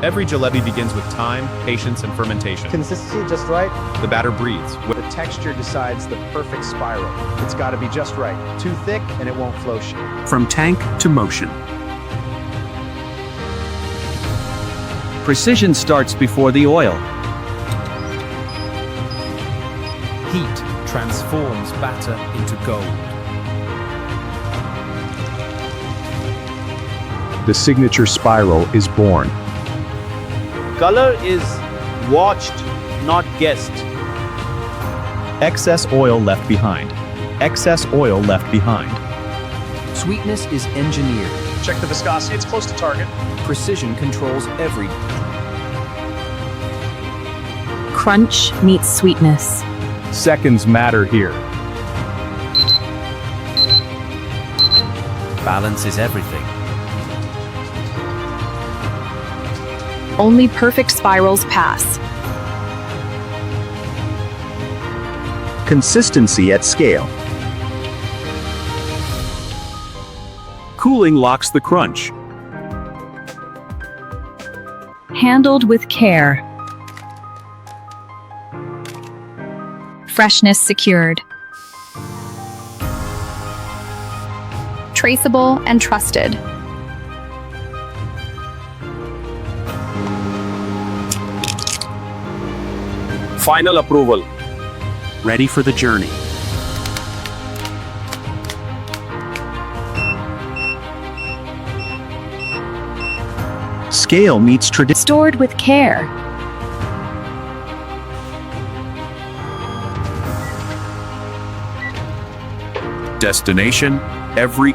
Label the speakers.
Speaker 1: Every jalebi begins with time, patience, and fermentation.
Speaker 2: Consistency just right.
Speaker 1: The batter breathes.
Speaker 2: The texture decides the perfect spiral. It's got to be just right. Too thick and it won't flow sheet.
Speaker 3: From tank to motion. Precision starts before the oil.
Speaker 4: Heat transforms batter into gold.
Speaker 5: The signature spiral is born.
Speaker 6: Color is watched, not guessed.
Speaker 1: Excess oil left behind. Excess oil left behind.
Speaker 4: Sweetness is engineered.
Speaker 2: Check the viscosity. It's close to target.
Speaker 4: Precision controls every.
Speaker 7: Crunch meets sweetness.
Speaker 5: Seconds matter here.
Speaker 4: Balance is everything.
Speaker 7: Only perfect spirals pass.
Speaker 5: Consistency at scale.
Speaker 3: Cooling locks the crunch.
Speaker 7: Handled with care. Freshness secured. Traceable and trusted.
Speaker 3: Final approval. Ready for the journey.
Speaker 5: Scale meets tradition.
Speaker 7: Stored with care.
Speaker 3: Destination, every